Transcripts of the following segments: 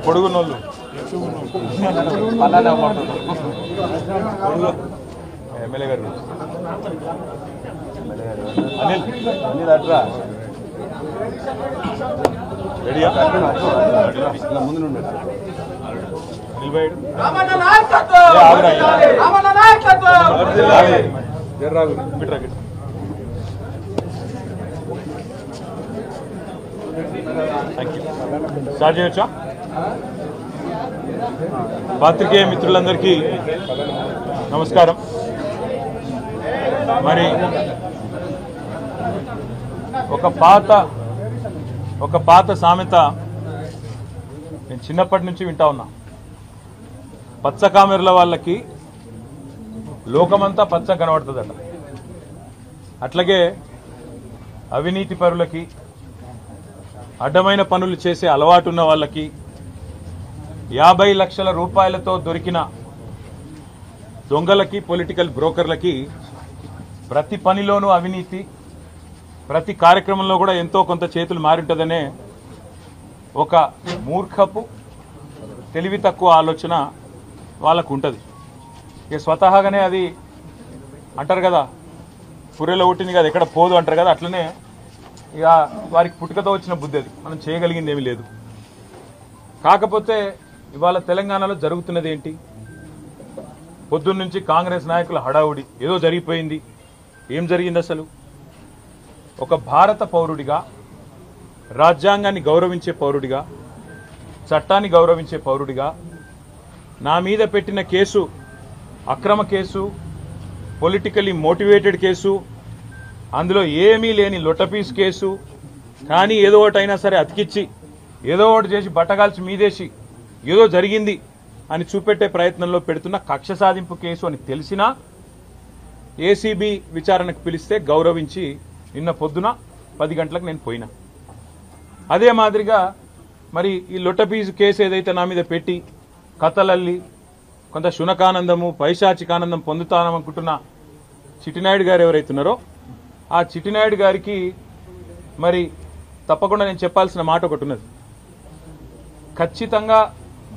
పొడుగునోళ్ళు MLA గారు Anil Anil అట్రా ready ముందు నుండి అనిల్ భాయ్ స్టార్ట్ చేయొచ్చా? పాత్రికేయ మిత్రులందరికీ నమస్కారం. మరి ఒక పాత సామెత నేను చిన్నప్పటి నుంచి వింటా ఉన్నా. పచ్చ కామెర్ల వాళ్ళకి లోకమంతా పచ్చ కనబడుతుందట. అట్లాగే అవినీతి పరులకి, అడ్డమైన పనులు చేసే అలవాటున్న వాళ్ళకి, 50 లక్షల రూపాయలతో దొరికిన దొంగలకి, పొలిటికల్ బ్రోకర్లకి ప్రతి పనిలోనూ అవినీతి, ప్రతి కార్యక్రమంలో కూడా ఎంతో కొంత చేతులు మారింటుందనే ఒక మూర్ఖపు, తెలివి తక్కువ ఆలోచన వాళ్ళకు ఉంటుంది. ఇక స్వతహాగానే అది అంటారు కదా, పుర్రెలో పుట్టింది కదా ఎక్కడ పోదు అంటారు కదా, అట్లనే ఇక వారికి పుట్టుకతో వచ్చిన బుద్ధి. అది మనం చేయగలిగింది ఏమీ లేదు. కాకపోతే ఇవాళ తెలంగాణలో జరుగుతున్నది ఏంటి? పొద్దున్న నుంచి కాంగ్రెస్ నాయకుల హడావుడి, ఏదో జరిగిపోయింది. ఏం జరిగింది అసలు? ఒక భారత పౌరుడిగా, రాజ్యాంగాన్ని గౌరవించే పౌరుడిగా, చట్టాన్ని గౌరవించే పౌరుడిగా నా మీద పెట్టిన కేసు అక్రమ కేసు, పొలిటికల్లీ మోటివేటెడ్ కేసు, అందులో ఏమీ లేని లొట్టపీస్ కేసు. కానీ ఏదో ఒకటైనా సరే అతికిచ్చి, ఏదో ఒకటి చేసి బట్టగాల్చి మీదేసి ఏదో జరిగింది అని చూపెట్టే ప్రయత్నంలో పెడుతున్న కక్ష సాధింపు కేసు అని తెలిసినా ఏసీబీ విచారణకు పిలిస్తే గౌరవించి నిన్న పొద్దున 10 గంటలకు నేను పోయినా. అదే మాదిరిగా మరి ఈ లొట్టపీసు కేసు ఏదైతే నా మీద పెట్టి కథలల్లి కొంత శునకానందము, పైశాచికానందం పొందుతాననుకుంటున్న చిట్టినాయుడు గారు ఎవరైతున్నారో ఆ చిట్టినాయుడు గారికి మరి తప్పకుండా నేను చెప్పాల్సిన మాట ఒకటి ఉన్నది. ఖచ్చితంగా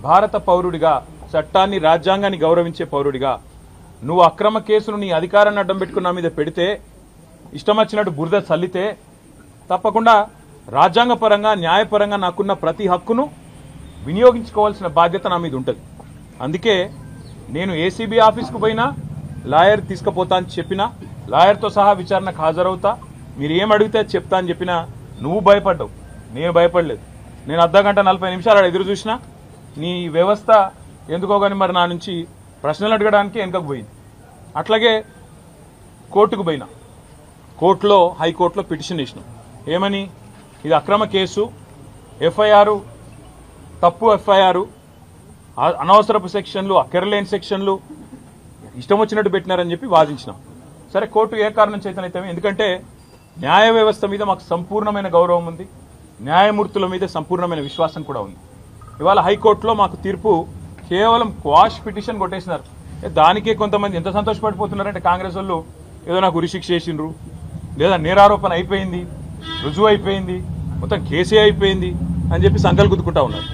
భారత పౌరుడిగా, చట్టాన్ని, రాజ్యాంగాన్ని గౌరవించే పౌరుడిగా నువ్వు అక్రమ కేసును నీ అధికారాన్ని అడ్డం పెట్టుకున్న మీద పెడితే, ఇష్టం వచ్చినట్టు బురద చల్లితే, తప్పకుండా రాజ్యాంగపరంగా, న్యాయపరంగా నాకున్న ప్రతి హక్కును వినియోగించుకోవాల్సిన బాధ్యత నా మీద ఉంటుంది. అందుకే నేను ఏసీబీ ఆఫీస్కు పోయినా లాయర్ తీసుకుపోతా అని చెప్పినా, లాయర్తో సహా విచారణకు హాజరవుతా, మీరు ఏం అడిగితే చెప్తా అని చెప్పినా నువ్వు భయపడ్డావు, నేను భయపడలేదు. నేను అర్ధగంట 40 నిమిషాలు ఎదురు చూసినా నీ వ్యవస్థ ఎందుకో కానీ మరి నా నుంచి ప్రశ్నలు అడగడానికి వెనుకకు పోయింది. అట్లాగే కోర్టుకు పోయినా, కోర్టులో, హైకోర్టులో పిటిషన్ ఇచ్చినాం. ఏమని? ఇది అక్రమ కేసు, ఎఫ్ఐఆర్ తప్పు, ఎఫ్ఐఆర్ అనవసరపు సెక్షన్లు, అక్కరలేని సెక్షన్లు ఇష్టం వచ్చినట్టు పెట్టినారని చెప్పి వాదించినాం. సరే, కోర్టు ఏ కారణం చేతనైతే, ఎందుకంటే న్యాయ వ్యవస్థ మీద మాకు సంపూర్ణమైన గౌరవం ఉంది, న్యాయమూర్తుల మీద సంపూర్ణమైన విశ్వాసం కూడా ఉంది. ఇవాళ హైకోర్టులో మాకు తీర్పు కేవలం క్వాష్ పిటిషన్ కొట్టేసినారు. దానికే కొంతమంది ఎంత సంతోషపడిపోతున్నారంటే, కాంగ్రెస్ వాళ్ళు ఏదో నాకు ఉరిశిక్ష చేసిండ్రు, లేదా నేరారోపణ అయిపోయింది, రుజువు అయిపోయింది, మొత్తం కేసే అయిపోయింది అని చెప్పి సంకలు గుద్దుకుంటా ఉన్నారు.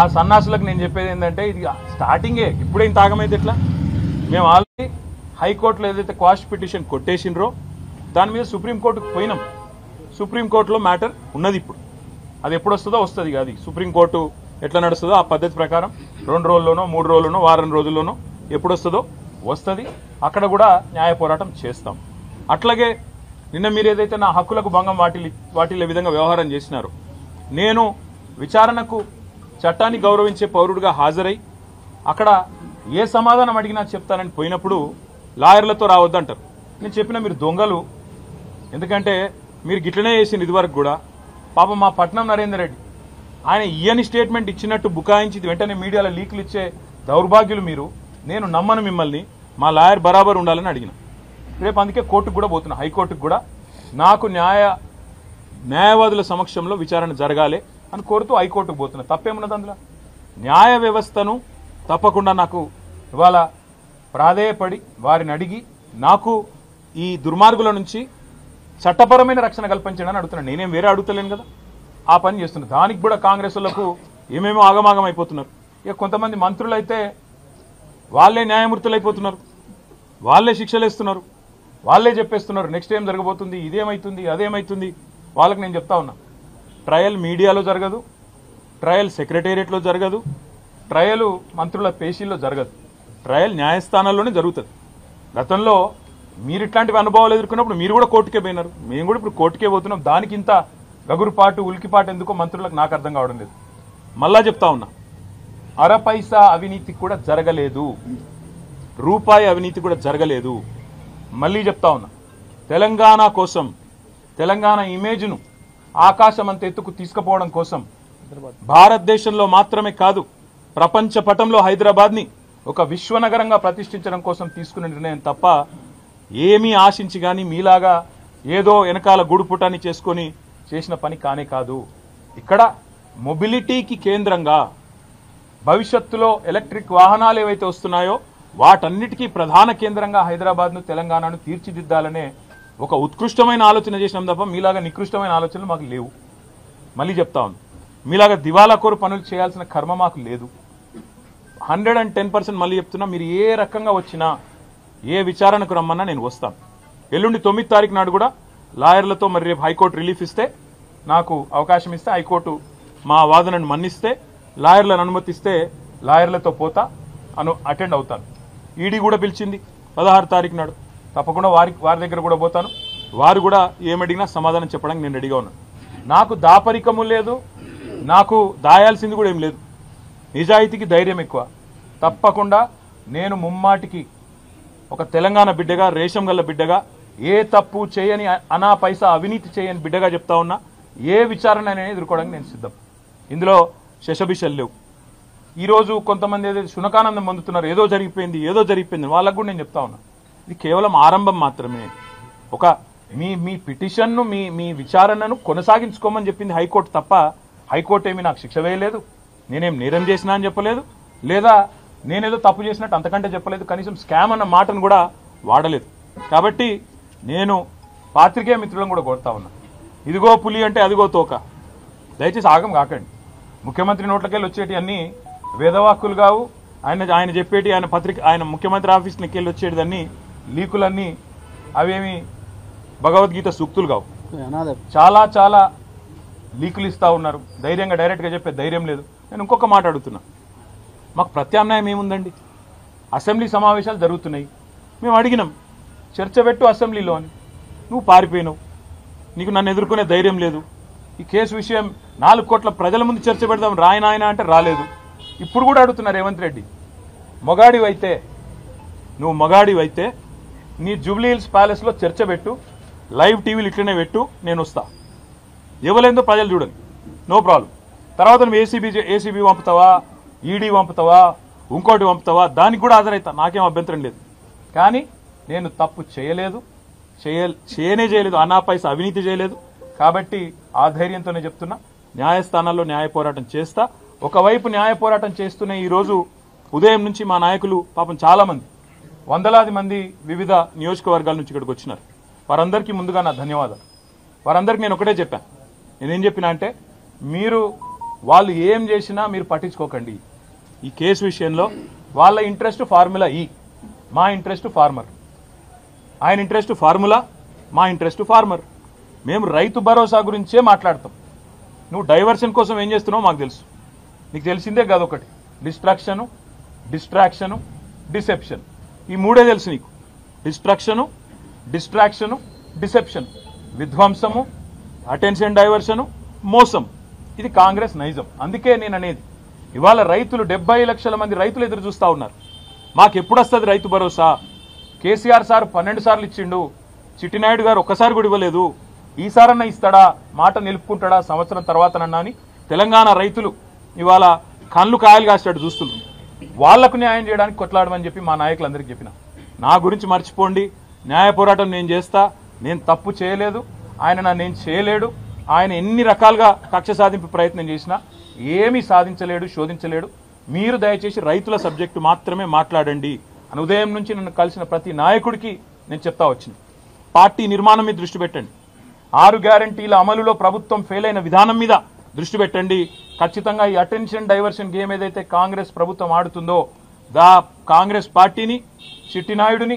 ఆ సన్నాసులకు నేను చెప్పేది ఏంటంటే, ఇది స్టార్టింగే, ఇప్పుడేం తాగమైతే ఎట్లా? మేము ఆల్రెడీ హైకోర్టులో ఏదైతే క్వాష్ పిటిషన్ కొట్టేసిండ్రో దాని మీద సుప్రీంకోర్టుకు పోయినాం. సుప్రీంకోర్టులో మ్యాటర్ ఉన్నది. ఇప్పుడు అది ఎప్పుడు వస్తుందో వస్తుంది. అది సుప్రీంకోర్టు ఎట్లా నడుస్తుందో ఆ పద్ధతి ప్రకారం 2 రోజుల్లోనో, 3 రోజుల్లోనో, వారం రోజుల్లోనో ఎప్పుడు వస్తుందో వస్తుంది. అక్కడ కూడా న్యాయ పోరాటం చేస్తాం. అట్లాగే నిన్న మీరు ఏదైతే నా హక్కులకు భంగం వాటిల్లే విధంగా వ్యవహారం చేసినారో, నేను విచారణకు చట్టాన్ని గౌరవించే పౌరుడిగా హాజరై అక్కడ ఏ సమాధానం అడిగినా చెప్తానని పోయినప్పుడు లాయర్లతో రావద్దంటారు. నేను చెప్పిన మీరు దొంగలు, ఎందుకంటే మీరు గిట్లనే చేసింది ఇదివరకు కూడా. పాపం మా పట్నం నరేందర్ రెడ్డి ఆయన ఇయ్యని స్టేట్మెంట్ ఇచ్చినట్టు బుకాయించి వెంటనే మీడియాలో లీకులు ఇచ్చే దౌర్భాగ్యులు మీరు. నేను నమ్మను మిమ్మల్ని, మా లాయర్ బరాబర్ ఉండాలని అడిగిన. రేపు అందుకే కోర్టుకు కూడా పోతున్నా, హైకోర్టుకు కూడా. నాకు న్యాయవాదుల సమక్షంలో విచారణ జరగాలి అని కోరుతూ హైకోర్టుకు పోతున్నా. తప్పేమున్నది అందులో? న్యాయ వ్యవస్థను తప్పకుండా నాకు ఇవాళ ప్రాధేయపడి వారిని అడిగి నాకు ఈ దుర్మార్గుల నుంచి చట్టపరమైన రక్షణ కల్పించండి అని అడుగుతున్నాను. నేనేం వేరే అడుగుతలేను కదా. ఆ పని చేస్తున్నారు. దానికి కూడా కాంగ్రెస్ వాళ్ళకు ఏమేమో ఆగమాగం అయిపోతున్నారు. ఇక కొంతమంది మంత్రులు అయితే వాళ్ళే న్యాయమూర్తులు అయిపోతున్నారు, వాళ్ళే శిక్షలు వేస్తున్నారు, వాళ్ళే చెప్పేస్తున్నారు నెక్స్ట్ ఏం జరగబోతుంది, ఇదేమైతుంది అదేమైతుంది. వాళ్ళకి నేను చెప్తా ఉన్నా, ట్రయల్ మీడియాలో జరగదు, ట్రయల్ సెక్రటేరియట్లో జరగదు, ట్రయల్ మంత్రుల పేషీల్లో జరగదు, ట్రయల్ న్యాయస్థానాల్లోనే జరుగుతుంది. గతంలో మీరు ఇట్లాంటివి అనుభవాలు ఎదుర్కొన్నప్పుడు మీరు కూడా కోర్టుకే పోయినారు, మేము కూడా ఇప్పుడు కోర్టుకే పోతున్నాం. దానికి ఇంత గగురుపాటు ఉలికిపాటు ఎందుకో మంత్రులకు నాకు అర్థం కావడం లేదు. మళ్ళా చెప్తా ఉన్నా, అర పైసా అవినీతి కూడా జరగలేదు, రూపాయి అవినీతి కూడా జరగలేదు. మళ్ళీ చెప్తా ఉన్నా, తెలంగాణ కోసం, తెలంగాణ ఇమేజ్ను ఆకాశం అంత ఎత్తుకు తీసుకుపోవడం కోసం, భారతదేశంలో మాత్రమే కాదు ప్రపంచ పటంలో హైదరాబాద్ని ఒక విశ్వనగరంగా ప్రతిష్ఠించడం కోసం తీసుకున్న నిర్ణయం తప్ప ఏమీ ఆశించి కానీ మీలాగా ఏదో వెనకాల గుడుపుటాన్ని చేసుకొని చేసిన పని కానే కాదు. ఇక్కడ మొబిలిటీకి కేంద్రంగా భవిష్యత్తులో ఎలక్ట్రిక్ వాహనాలు ఏవైతే వస్తున్నాయో వాటన్నిటికీ ప్రధాన కేంద్రంగా హైదరాబాద్ను తెలంగాణను తీర్చిదిద్దాలనే ఒక ఉత్కృష్టమైన ఆలోచన చేసినాం తప్ప మీలాగా నికృష్టమైన ఆలోచనలు మాకు లేవు. మళ్ళీ చెప్తా ఉన్నాను, మీలాగా దివాలాకోరు పనులు చేయాల్సిన కర్మ మాకు లేదు. 110% మళ్ళీ చెప్తున్నా, మీరు ఏ రకంగా వచ్చినా ఏ విచారణకు రమ్మన్నా నేను వస్తాను. ఎల్లుండి 9వ తారీఖు నాడు కూడా లాయర్లతో మరి రేపు హైకోర్టు రిలీఫ్ ఇస్తే, నాకు అవకాశం ఇస్తే, హైకోర్టు మా వాదనను మన్నిస్తే, లాయర్లను అనుమతిస్తే లాయర్లతో పోతా అటెండ్ అవుతాను. ఈడీ కూడా పిలిచింది 16వ తారీఖు నాడు, తప్పకుండా వారి దగ్గర కూడా పోతాను. వారు కూడా ఏమడిగినా సమాధానం చెప్పడానికి నేను రెడీగా ఉన్నాను. నాకు దాపరికము లేదు, నాకు దాయాల్సింది కూడా ఏం లేదు. నిజాయితీకి ధైర్యం ఎక్కువ. తప్పకుండా నేను ముమ్మాటికి ఒక తెలంగాణ బిడ్డగా, రేషం గల్ల బిడ్డగా, ఏ తప్పు చేయని అనా పైసా అవినీతి చేయని బిడ్డగా చెప్తా ఉన్నా, ఏ విచారణ అనేది ఎదుర్కోవడానికి నేను సిద్ధం. ఇందులో శశబిషలు లేవు. ఈరోజు కొంతమంది ఏదైతే శునకానందం పొందుతున్నారు, ఏదో జరిగిపోయింది వాళ్ళకు కూడా నేను చెప్తా ఉన్నా, ఇది కేవలం ఆరంభం మాత్రమే. ఒక మీ పిటిషన్ను మీ విచారణను కొనసాగించుకోమని చెప్పింది హైకోర్టు తప్ప, హైకోర్టు ఏమీ నాకు శిక్ష వేయలేదు, నేనేం నేరం చేసినా అని చెప్పలేదు, లేదా నేనేదో తప్పు చేసినట్టు అంతకంటే చెప్పలేదు, కనీసం స్కామ్ అన్న మాటను కూడా వాడలేదు. కాబట్టి నేను పాత్రికేయ మిత్రులను కూడా కోరుతా ఉన్నా, ఇదిగో పులి అంటే అదిగో తోక, దయచేసి ఆగం కాకండి. ముఖ్యమంత్రి నోట్లకెళ్ళి వచ్చేటి అన్నీ వేదవాక్కులు కావు, ఆయన చెప్పేటి, ఆయన ముఖ్యమంత్రి ఆఫీస్కి వెళ్ళి వచ్చేటిదన్నీ లీకులన్నీ అవేమి భగవద్గీత సూక్తులు కావు. చాలా చాలా లీకులు ఇస్తూ ఉన్నారు, ధైర్యంగా డైరెక్ట్గా చెప్పే ధైర్యం లేదు. నేను ఇంకొక మాట అడుగుతున్నా, మాకు ప్రత్యామ్నాయం ఏముందండి? అసెంబ్లీ సమావేశాలు జరుగుతున్నాయి, మేము అడిగినాం చర్చ పెట్టు అసెంబ్లీలో అని, నువ్వు పారిపోయినావు, నీకు నన్ను ఎదుర్కొనే ధైర్యం లేదు. ఈ కేసు విషయం 4 కోట్ల ప్రజల ముందు చర్చ పెడదాం రాయనాయన అంటే రాలేదు. ఇప్పుడు కూడా అడుగుతున్నారు రేవంత్ రెడ్డి, నువ్వు మగాడివైతే నీ జూబ్లీ హిల్స్ ప్యాలెస్లో చర్చ పెట్టు, లైవ్ టీవీలు ఇట్లనే పెట్టు, నేను వస్తా, ఇవ్వలేదో ప్రజలు చూడండి, నో ప్రాబ్లం. తర్వాత నువ్వు ఏసీబీ పంపుతావా, ఈడీ పంపుతావా, ఇంకోటి పంపుతావా, దానికి కూడా హాజరవుతా, నాకేం అభ్యంతరం లేదు. కానీ నేను తప్పు చేయలేదు, అనా పైసా అవినీతి చేయలేదు. కాబట్టి ఆ ధైర్యంతోనే చెప్తున్నా, న్యాయస్థానాల్లో న్యాయ పోరాటం చేస్తా. ఒకవైపు న్యాయ పోరాటం చేస్తూనే ఈరోజు ఉదయం నుంచి మా నాయకులు పాపం చాలామంది, వందలాది మంది వివిధ నియోజకవర్గాల నుంచి ఇక్కడికి వచ్చినారు. వారందరికీ ముందుగా నా ధన్యవాదాలు. వారందరికీ నేను ఒకటే చెప్పాను, నేనేం చెప్పినా అంటే, వాళ్ళు ఏం చేసినా మీరు పట్టించుకోకండి. ఈ కేసు విషయంలో వాళ్ళ ఇంట్రెస్ట్ ఫార్ములా ఈ, మా ఇంట్రెస్ట్ ఫార్మర్. ఆయన ఇంట్రెస్ట్ ఫార్ములా, మా ఇంట్రెస్ట్ ఫార్మర్. మేము రైతు భరోసా గురించే మాట్లాడతాం. నువ్వు డైవర్షన్ కోసం ఏం చేస్తున్నావు మాకు తెలుసు, నీకు తెలిసిందే కాదు. ఒకటి డిస్ట్రాక్షను, డిసెప్షన్, ఈ మూడే తెలుసు నీకు. డిస్ట్రాక్షను, డిసెప్షన్, విధ్వంసము, అటెన్షన్ డైవర్షను, మోసం. ఇది కాంగ్రెస్ నైజం. అందుకే నేను అనేది, ఇవాళ రైతులు 70 లక్షల మంది రైతులు ఎదురు చూస్తూ ఉన్నారు, మాకు ఎప్పుడు వస్తుంది రైతు భరోసా? కేసీఆర్ సార్ 12 సార్లు ఇచ్చిండు, చిట్టినాయుడు గారు ఒక్కసారి కూడా ఇవ్వలేదు, ఈసారన్నా ఇస్తాడా, మాట నిలుపుకుంటాడా సంవత్సరం తర్వాతనన్నా అని తెలంగాణ రైతులు ఇవాళ కళ్ళు కాయలు కాసేటట్టు చూస్తున్నారు. వాళ్లకు న్యాయం చేయడానికి కొట్లాడమని చెప్పి మా నాయకులందరికీ చెప్పిన. నా గురించి మర్చిపోండి, న్యాయ పోరాటం నేను చేస్తా, నేను తప్పు చేయలేదు, ఆయన నన్నేం చేయలేడు. ఆయన ఎన్ని రకాలుగా కక్ష సాధింపు ప్రయత్నం చేసినా ఏమీ సాధించలేడు, శోధించలేడు. మీరు దయచేసి రైతుల సబ్జెక్టు మాత్రమే మాట్లాడండి అని ఉదయం నుంచి నన్ను కలిసిన ప్రతి నాయకుడికి నేను చెప్తా వచ్చింది. పార్టీ నిర్మాణం మీద దృష్టి పెట్టండి, 6 గ్యారంటీల అమలులో ప్రభుత్వం ఫెయిల్ అయిన విధానం మీద దృష్టి పెట్టండి. ఖచ్చితంగా ఈ అటెన్షన్ డైవర్షన్ గేమ్ ఏదైతే కాంగ్రెస్ ప్రభుత్వం ఆడుతుందో కాంగ్రెస్ పార్టీని చిట్టినాయుడిని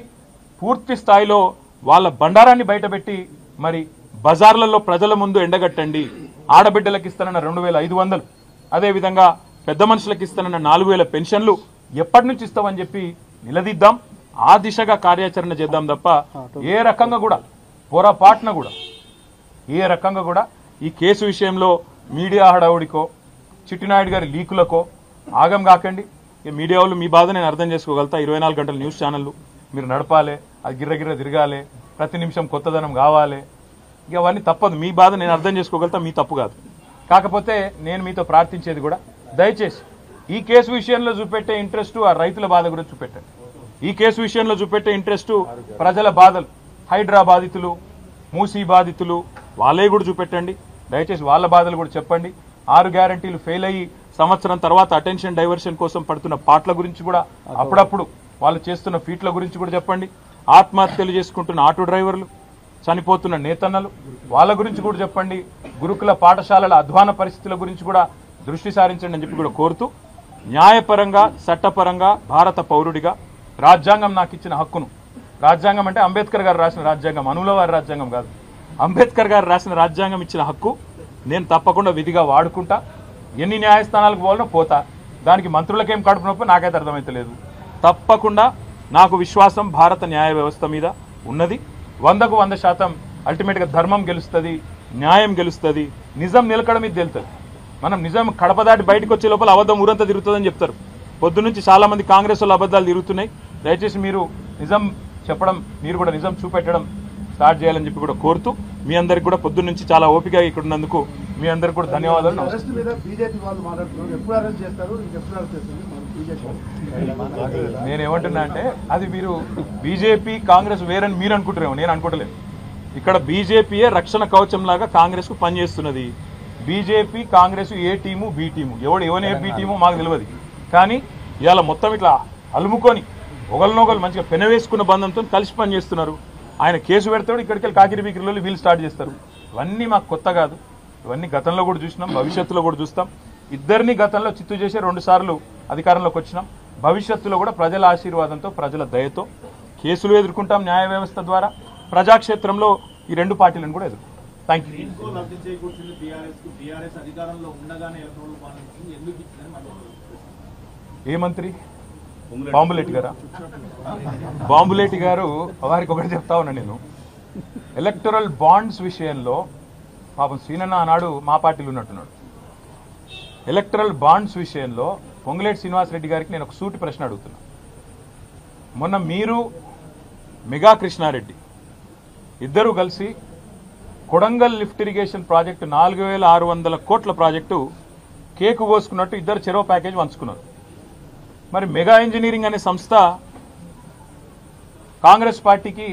పూర్తి స్థాయిలో వాళ్ళ బండారాన్ని బయటపెట్టి మరి బజార్లలో ప్రజల ముందు ఎండగట్టండి. ఆడబిడ్డలకు ఇస్తానన్న 2500, అదేవిధంగా పెద్ద మనుషులకు ఇస్తానన్న 4000 పెన్షన్లు ఎప్పటి నుంచి ఇస్తామని చెప్పి నిలదీద్దాం. ఆ దిశగా కార్యాచరణ చేద్దాం తప్ప ఏ రకంగా కూడా పొరపాటున కూడా ఏ రకంగా కూడా ఈ కేసు విషయంలో మీడియా హడావుడికో చిట్టినాయుడు గారి లీకులకో ఆగం కాకండి. మీడియా వాళ్ళు మీ బాధ నేను అర్థం చేసుకోగలుగుతా. 24 గంటల న్యూస్ ఛానళ్ళు మీరు నడపాలి, అది గిర్రగిర్ర తిరగాలి, ప్రతి నిమిషం కొత్తదనం కావాలి. ఇక అవన్నీ తప్పదు. మీ బాధ నేను అర్థం చేసుకోగలుగుతా, మీ తప్పు కాదు. కాకపోతే నేను మీతో ప్రార్థించేది కూడా దయచేసి ఈ కేసు విషయంలో చూపెట్టే ఇంట్రెస్ట్ ఆ రైతుల బాధ కూడా చూపెట్టండి. ఈ కేసు విషయంలో చూపెట్టే ఇంట్రెస్ట్ ప్రజల బాధలు, హైడ్రా బాధితులు, మూసీ బాధితులు వాళ్ళే కూడా చూపెట్టండి. దయచేసి వాళ్ళ బాధలు కూడా చెప్పండి. 6 గ్యారంటీలు ఫెయిల్ అయ్యి సంవత్సరం తర్వాత అటెన్షన్ డైవర్షన్ కోసం పడుతున్న పాటల గురించి కూడా అప్పుడప్పుడు వాళ్ళు చేస్తున్న ఫీట్ల గురించి కూడా చెప్పండి. ఆత్మహత్యలు చేసుకుంటున్న ఆటో డ్రైవర్లు, చనిపోతున్న నేతన్నలు వాళ్ళ గురించి కూడా చెప్పండి. గురుకుల పాఠశాలల అధ్వాన పరిస్థితుల గురించి కూడా దృష్టి సారించండి అని చెప్పి కూడా కోరుతూ, న్యాయపరంగా చట్టపరంగా భారత పౌరుడిగా రాజ్యాంగం నాకు ఇచ్చిన హక్కును, రాజ్యాంగం అంటే అంబేద్కర్ గారు రాసిన రాజ్యాంగం, అనుల వారి రాజ్యాంగం కాదు, అంబేద్కర్ గారు రాసిన రాజ్యాంగం ఇచ్చిన హక్కు నేను తప్పకుండా విధిగా వాడుకుంటా. ఎన్ని న్యాయస్థానాలకు పోవాలనో పోతా. దానికి మంత్రులకేం కడుపు నొప్పి నాకైతే అర్థమైతలేదు. తప్పకుండా నాకు విశ్వాసం భారత న్యాయ వ్యవస్థ మీద ఉన్నది. 100కు 100% అల్టిమేట్గా ధర్మం గెలుస్తుంది, న్యాయం గెలుస్తుంది, నిజం నిలకడ మీద తెలుస్తుంది. మనం నిజం కడప దాటి బయటకు వచ్చే లోపల అబద్ధం ఊరంతా తిరుగుతుందని చెప్తారు. పొద్దునుంచి చాలా మంది కాంగ్రెస్ వాళ్ళు అబద్ధాలు తిరుగుతున్నాయి. దయచేసి మీరు నిజం చెప్పడం, మీరు కూడా నిజం చూపెట్టడం స్టార్ట్ చేయాలని చెప్పి కూడా కోరుతూ, మీ అందరికి కూడా పొద్దున్న నుంచి చాలా ఓపికగా ఇక్కడ ఉన్నందుకు మీ అందరికి కూడా ధన్యవాదాలు. నేనేమంటున్నా అంటే అది మీరు బీజేపీ కాంగ్రెస్ వేరని మీరు అనుకుంటారేమో, నేను అనుకోవట్లేదు. ఇక్కడ బీజేపీయే రక్షణ కవచం లాగా కాంగ్రెస్ కు పనిచేస్తున్నది. బీజేపీ కాంగ్రెస్ ఏ టీము బి టీము, ఎవరు ఏ బి టీము మాకు తెలియదు. కానీ ఇవాళ మొత్తం ఇట్లా అలుముకొని ఒకరినొకరు మంచిగా పెనవేసుకున్న బంధంతో కలిసి పనిచేస్తున్నారు. ఆయన కేసు పెడతాడు, ఇక్కడికి వెళ్ళి కాకిరి బీకిరిలో వీళ్ళు స్టార్ట్ చేస్తారు. ఇవన్నీ మాకు కొత్త కాదు. ఇవన్నీ గతంలో కూడా చూసినాం, భవిష్యత్తులో కూడా చూస్తాం. ఇద్దరిని గతంలో చిత్తు చేసే 2 సార్లు అధికారంలోకి వచ్చినాం. భవిష్యత్తులో కూడా ప్రజల ఆశీర్వాదంతో, ప్రజల దయతో కేసులు ఎదుర్కొంటాం. న్యాయ వ్యవస్థ ద్వారా ప్రజాక్షేత్రంలో ఈ 2 పార్టీలను కూడా ఎదుర్కొంటాం. Thank you. ఏ మంత్రి? బాంబులేటి గారా? బాంబులేటి గారు వారికి ఒకటి చెప్తా ఉన్నా నేను. ఎలక్టరల్ బాండ్స్ విషయంలో పాపం శ్రీనన్న ఆనాడు మా పార్టీలో ఉన్నట్టున్నాడు. ఎలక్టరల్ బాండ్స్ విషయంలో పొంగులేటి శ్రీనివాసరెడ్డి గారికి నేను ఒక సూటి ప్రశ్న అడుగుతున్నా. మొన్న మీరు మెగా కృష్ణారెడ్డి ఇద్దరు కలిసి కొడంగల్ లిఫ్ట్ ఇరిగేషన్ ప్రాజెక్టు 4600 కోట్ల ప్రాజెక్టు కేకు కోసుకున్నట్టు ఇద్దరు చెరో ప్యాకేజ్ పంచుకున్నారు. మరి మెగా ఇంజనీరింగ్ అనే సంస్థ కాంగ్రెస్ పార్టీకి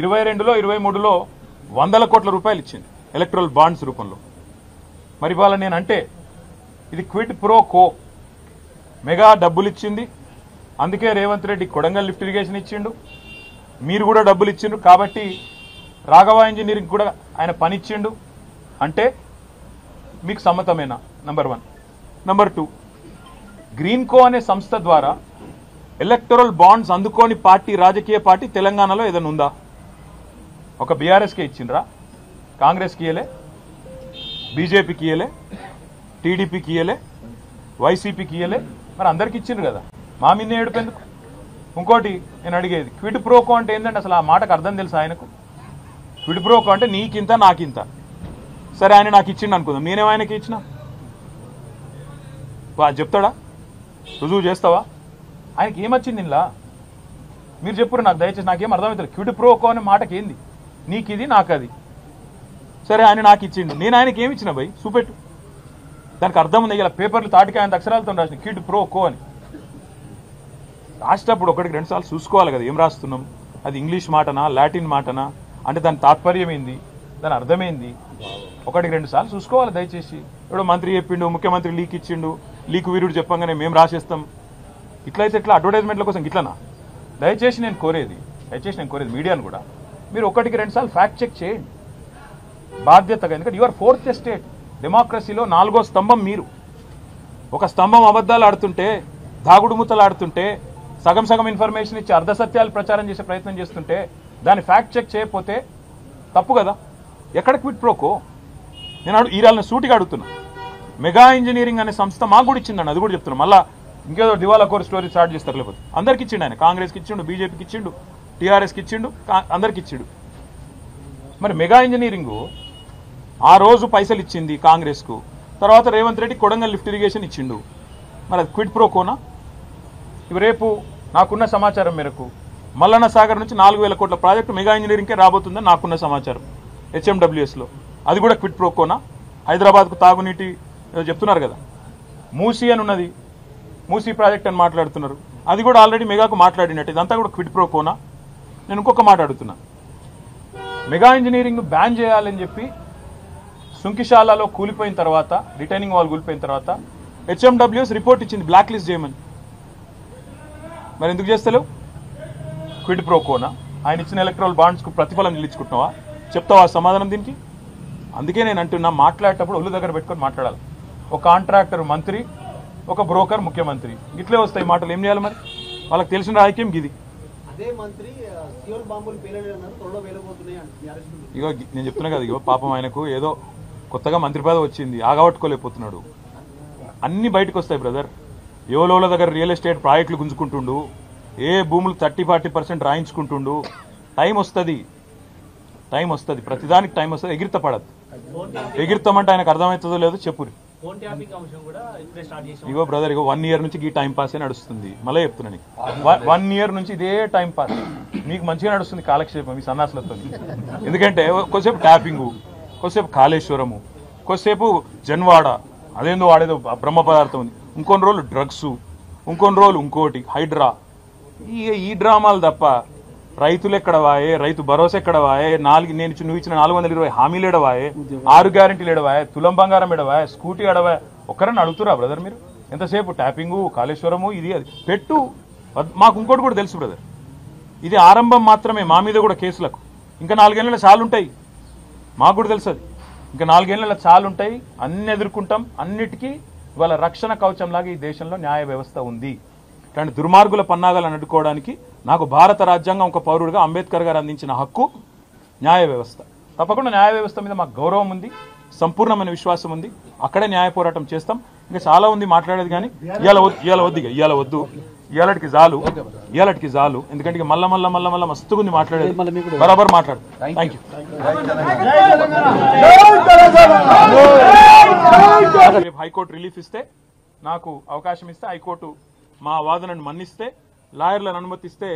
22లో 23లో 100 కోట్ల రూపాయలు ఇచ్చింది ఎలక్టరల్ బాండ్స్ రూపంలో. మరి ఇవాళ నేను అంటే ఇది క్విడ్ ప్రో కో. మెగా డబ్బులు ఇచ్చింది, అందుకే రేవంత్ రెడ్డి కొడంగల్ లిఫ్ట్ ఇరిగేషన్ ఇచ్చిండు, మీరు కూడా డబ్బులు ఇచ్చిండు, కాబట్టి రాఘవ ఇంజనీరింగ్ కూడా ఆయన పని ఇచ్చిండు అంటే మీకు సమ్మతమేనా? నంబర్ 1. నంబర్ 2, గ్రీన్కో అనే సంస్థ ద్వారా ఎలక్టరల్ బాండ్స్ అందుకోని పార్టీ, రాజకీయ పార్టీ తెలంగాణలో ఏదైనా ఉందా? ఒక బీఆర్ఎస్కే ఇచ్చిండ్రా? కాంగ్రెస్కి ఇయ్యలే, బీజేపీకి ఇయ్యలే, టీడీపీకి ఇయ్యలే, వైసీపీకి ఇయ్యలే, మరి అందరికి ఇచ్చిండ్రు కదా. మా మీద ఏడుపెందుకు? ఇంకోటి నేను అడిగేది, క్విడ్ ప్రోకో అంటే ఏంటంటే అసలు ఆ మాటకు అర్థం తెలుసు ఆయనకు? క్విడ్ ప్రోకో అంటే నీకింత నాకింత. సరే ఆయన నాకు ఇచ్చిండు అనుకుందాం, నేనేం ఆయనకి ఇచ్చిన? చెప్తాడా? రుజువు చేస్తావా? ఆయనకి ఏమొచ్చింది ఇలా? మీరు చెప్పురు నాకు, దయచేసి నాకేం అర్థమవుతుంది. క్విడ్ ప్రోకో అనే మాటకి ఏంది? నీకు ఇది నాకు అది. సరే ఆయన నాకు ఇచ్చిండు, నేను ఆయనకి ఏమి ఇచ్చిన భయ్? చూపెట్టు. దానికి అర్థం ఉంది. ఇలా పేపర్లు తాటికి ఆయన అక్షరాలతో రాసిన క్విడ్ ప్రోకో అని. రాసేటప్పుడు 1-2 సార్లు చూసుకోవాలి కదా ఏం రాస్తున్నాం, అది ఇంగ్లీష్ మాటనా లాటిన్ మాటనా, అంటే దాని తాత్పర్యం ఏంది, దాని అర్థమైంది, 1-2 సార్లు చూసుకోవాలి దయచేసి. ఇప్పుడు మంత్రి చెప్పిండు, ముఖ్యమంత్రి లీక్ ఇచ్చిండు, లీక్ వీరుడు చెప్పంగానే మేము రాసేస్తాం. ఇట్లయితే ఇట్లా అడ్వర్టైజ్మెంట్ల కోసం ఇట్లనా? దయచేసి నేను కోరేది మీడియాను కూడా, మీరు 1-2 సార్లు ఫ్యాక్ట్ చెక్ చేయండి బాధ్యతగా. ఎందుకంటే యువర్ 4th ఎస్టేట్, డెమోక్రసీలో 4వ స్తంభం మీరు. ఒక స్తంభం అబద్ధాలు ఆడుతుంటే, దాగుడు ముత్తలు ఆడుతుంటే, సగం సగం ఇన్ఫర్మేషన్ ఇచ్చి అర్ధసత్యాలు ప్రచారం చేసే ప్రయత్నం చేస్తుంటే దాన్ని ఫ్యాక్ట్ చెక్ చేయకపోతే తప్పు కదా. ఎక్కడ క్విట్ ప్రోకో? నేను ఈరాళ్ళని సూటిగా అడుగుతున్నా. మెగా ఇంజనీరింగ్ అనే సంస్థ మాకు కూడా ఇచ్చిందండి, అది కూడా చెప్తున్నా. మళ్ళీ ఇంకేదో దివాలా కోర్ స్టోరీ స్టార్ట్ చేస్తారు. లేకపోతే అందరికి ఇచ్చిండు ఆయన. కాంగ్రెస్కి ఇచ్చిండు, బీజేపీకి ఇచ్చిండు, టీఆర్ఎస్కి ఇచ్చిండు, అందరికి ఇచ్చిండు. మరి మెగా ఇంజనీరింగ్ ఆ రోజు పైసలు ఇచ్చింది కాంగ్రెస్కు, తర్వాత రేవంత్ రెడ్డి కొడంగల్ లిఫ్ట్ ఇరిగేషన్ ఇచ్చిండు. మరి అది క్విట్ ప్రోకోనా? ఇవి రేపు నాకున్న సమాచారం మేరకు మల్లన్న సాగర్ నుంచి 4,000 కోట్ల ప్రాజెక్టు మెగా ఇంజనీరింగ్కే రాబోతుందని నాకున్న సమాచారం హెచ్ఎండబ్ల్యూఎస్లో. అది కూడా క్విట్ ప్రోకోనా? హైదరాబాద్కు తాగునీటి చెప్తున్నారు కదా, మూసీ అని ఉన్నది, మూసీ ప్రాజెక్ట్ అని మాట్లాడుతున్నారు. అది కూడా ఆల్రెడీ మెగాకు మాట్లాడినట్టు. ఇదంతా కూడా క్విట్ ప్రోకోనా? నేను ఇంకొక మాట అడుగుతున్నా. మెగా ఇంజనీరింగ్ బ్యాన్ చేయాలని చెప్పి సుంకిశాలలో కూలిపోయిన తర్వాత, రిటైనింగ్ వాల్ కూలిపోయిన తర్వాత హెచ్ఎండబ్ల్యూఎస్ రిపోర్ట్ ఇచ్చింది బ్లాక్ లిస్ట్ చేయమని. మరి ఎందుకు చేస్తలేవు? క్విడ్ ప్రోకోనా? ఆయన ఇచ్చిన ఎలక్ట్రల్ బాండ్స్కు ప్రతిఫలం నిలుచుకుంటున్నావా? చెప్తావా సమాధానం దీనికి? అందుకే నేను అంటున్నా, మాట్లాడేటప్పుడు ఒళ్ళు దగ్గర పెట్టుకొని మాట్లాడాలి. ఒక కాంట్రాక్టర్ మంత్రి, ఒక బ్రోకర్ ముఖ్యమంత్రి, ఇట్లే వస్తాయి మాటలు. ఏం చేయాలి మరి? వాళ్ళకి తెలిసిన రాజకీయం గిది. ఇగో నేను చెప్తున్నా కదా, ఇగో పాపం ఆయనకు ఏదో కొత్తగా మంత్రి పదవి వచ్చింది, ఆగబట్టుకోలేకపోతున్నాడు. అన్ని బయటకు వస్తాయి బ్రదర్. ఎవలోల దగ్గర రియల్ ఎస్టేట్ ప్రాజెక్టులు గుంజుకుంటుండు, ఏ భూములు 30-40% రాయించుకుంటుండు. టైం వస్తుంది, ప్రతిదానికి టైం వస్తుంది. ఎగిరిత పడద్దు. ఎగిరితామంటే ఆయనకు అర్థమవుతుందో లేదో చెప్పురి. ఇగో బ్రదర్, ఇగో 1 year నుంచి ఈ టైం పాసే నడుస్తుంది. మళ్ళీ చెప్తున్నాను, 1 year నుంచి ఇదే టైం పాస్ మీకు మంచిగా నడుస్తుంది, కాలక్షేపం మీ సన్నాసులతో. ఎందుకంటే కొద్దిసేపు ట్యాపింగు, కొద్దిసేపు కాళేశ్వరము, కొద్దిసేపు జన్వాడ, అదేందో వాడేదో బ్రహ్మ పదార్థం ఉంది, ఇంకొన్ని రోజులు డ్రగ్స్, ఇంకొన్ని రోజులు ఇంకోటి హైడ్రా. ఈ డ్రామాలు తప్ప రైతులు ఎక్కడ వాయే, రైతు భరోసా ఎక్కడ వాయే, నువ్వు ఇచ్చిన 420 హామీలు ఎడవాయే, 6 గ్యారెంటీలు ఎడవాయే, తులం బంగారం ఎడవాయే, స్కూటీ ఎడవాయే. ఒక్కరని అడుగుతురా బ్రదర్ మీరు? ఎంతసేపు ట్యాపింగు, కాళేశ్వరము, ఇది అది పెట్టు. మాకు ఇంకోటి కూడా తెలుసు బ్రదర్, ఇది ఆరంభం మాత్రమే. మా మీద కూడా కేసులకు ఇంకా 4 ఏళ్ళ చాలుంటాయి. మాకు కూడా తెలుసు అది. ఇంకా 4 ఏళ్ళ చాలుంటాయి. అన్ని ఎదుర్కొంటాం. అన్నిటికీ ఇవాళ రక్షణ కవచంలాగా ఈ దేశంలో న్యాయ వ్యవస్థ ఉంది. ఇట్లాంటి దుర్మార్గుల పన్నాగాలను అడ్డుకోవడానికి నాకు భారత రాజ్యాంగం ఒక పౌరుడిగా అంబేద్కర్ గారు అందించిన హక్కు న్యాయ వ్యవస్థ. తప్పకుండా న్యాయ వ్యవస్థ మీద మాకు గౌరవం ఉంది, సంపూర్ణమైన విశ్వాసం ఉంది. అక్కడే న్యాయ పోరాటం చేస్తాం. ఇంకా చాలా ఉంది మాట్లాడేది, కానీ ఇవాళ వద్దు. ఇవాళకి చాలు. ఎందుకంటే మళ్ళా మస్తుగా ఉంది మాట్లాడేది. బరాబర్ మాట్లాడు. Thank you. రేపు హైకోర్టు రిలీఫ్ ఇస్తే, నాకు అవకాశం ఇస్తే, హైకోర్టు మా వాదనను మన్నిస్తే, లాయర్లను అనుమతిస్తే